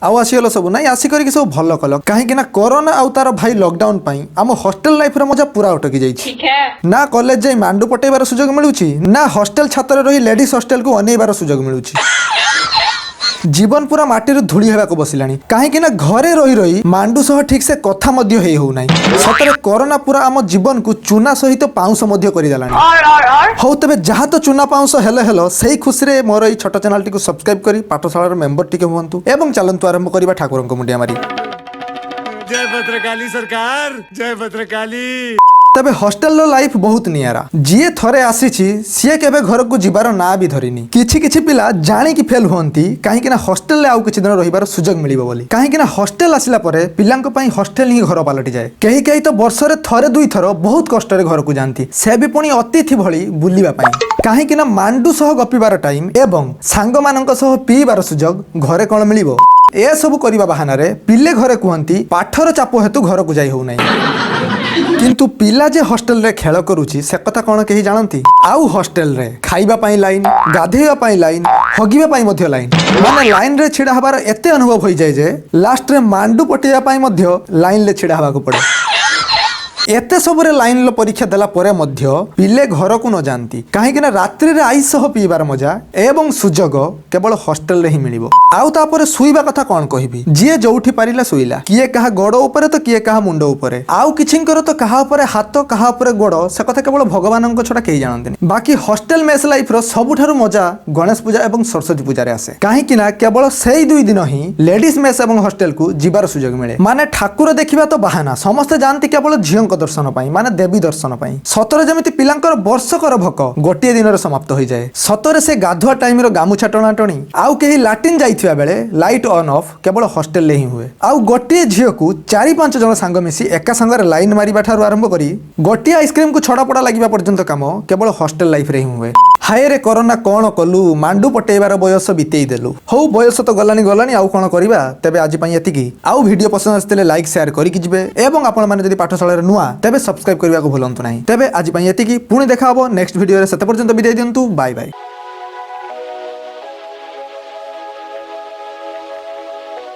आउ आसीगल सब ना आसिक सब भल कल कहीं कोरोना आउ तार भाई लॉकडाउन पाई आम हॉस्टल लाइफ रे मजा पूरा अटकी जाइछि। ना कॉलेज जाई मांडू पटेबार सुजोग मिलुछि ना हॉस्टल छात्र रही लेडीज हॉस्टल को अनेबार सुजोग मिलुछि। जीवन पूरा माटी धूली होगा बसिलानी कहीं घरे रही रही मांडू सह ठीक से कथा मध्य हेई हो नाही। सतरे कोरोना पूरा आम जीवन को चूना सहित पाउंस मध्य करि देलानी। हो तबे जहाँ तो चूना पाउंस हेलो हेलो सही खुशी रे मोर ई छोट चैनल टी सब्सक्राइब करी पाठशाला मेंबर टिके हुअंतु एवं चलंतु आरंभ करिबा ठाकुर को मुंडिया मारी। जय भद्रकाली सरकार, जय भद्रकाली। तबे हॉस्टल लाइफ बहुत नियारा जी थरे आसीछि सी केबे घर को जीवार ना भी धरिनी। किछि किछि पिला जानी कि फेल हुअंती कहीं हॉस्टल ले आउ किछि दिन रहिबार सुजोग मिलिबो बोली। कहीं हॉस्टल आसिला परे पिलांक पई हॉस्टल ही घर पलटि जाए। कहीं कहीं तो वर्ष रे थरे दुई थर बहुत कष्ट रे घर को जांती से भी पुणी अतिथि भली बुलिबा पई। कहीं मांडू सह गपिबार टाइम एवं सांग मानक सह पीबार सुजोग घरे कोन मिलिबो। ए सब करिबा बहाना रे पिले घरे कुहंती पाठर चाप हेतु घर को जाई हो नै। किंतु पिला जे हॉस्टल रे खेल करूची से कथा कोन केही जानंती। आउ हॉस्टल रे खाइबा पई लाइन गाधेइबा पई लाइन हगिबा पई मध्य लाइन माने लाइन रे छिडा हबार एते अनुभव होई जाय जे लास्ट रे मांडू पटिया पई मध्य लाइन ले छिडा हबा को पड़े। एते सबरे लाइन लो परीक्षा देला परे मध्य पिले घर को न जानती कहीं रात्रि रे आई सह पीबार मजा एवं सुजोग केवल हॉस्टल रे ही मिलिबो। आउ तापरे सुईबा कथा कोन कहिबी जिए जोउठी पारिला सुईला किए कहा गोड़ ऊपर तो किए कहा मुंड ऊपर आउ किछिंकर तो कहा ऊपर हाथ कहा ऊपर गोड़ से कथा केवल भगवानक छडा केही जानंतिनी। बाकी हॉस्टल मेस लाइफ रो सबुठारु मजा गणेश पूजा एवं सरस्वती पूजा रे आसे कहीं केवल सेई दुई दिन ही लेडीज मेस एवं हॉस्टल को जीवार सुजोग मिले। माने ठाकुर देखिबा तो बहाना समस्त जानती केवल झियों दर्शन पाई माने देवी दर्शन पाई। सतरे जमिति पिलांकर वर्षकर भक गोटे दिन रे समाप्त हो जाए। सतरे से गाधुआ टाइम रो गामुछा टणा टणी आउ केही लाटिन जाइथिबा बेले लाइट ऑन ऑफ केवल हॉस्टल ले ही हुए। आउ गोटे झियो को 4-5 जन सांग मिसी एका संगर लाइन मारिबा ठारु आरंभ करी गोटे आइसक्रीम को छड़ा पड़ा लागिबा पर्यंत काम केवल हॉस्टल लाइफ रे ही हुए। हाय रे कोरोना कोन कलु मांडू पटेबार बयस बितेई देलु। हो बयस तो गलानी आउ कोन करिबा। तबे आज पई एतिकी आउ वीडियो पसंद आस्तेले लाइक शेयर करी कि जिवे एवं आपण माने जदि पाठशाला रे नुआ तबे सब्सक्राइब करने को भूलंतु नहीं। तेबे आज एतिकी पुणी देखा नेक्स्ट वीडियो रे सेते पर्यंत विदाय दियंतु। Bye bye.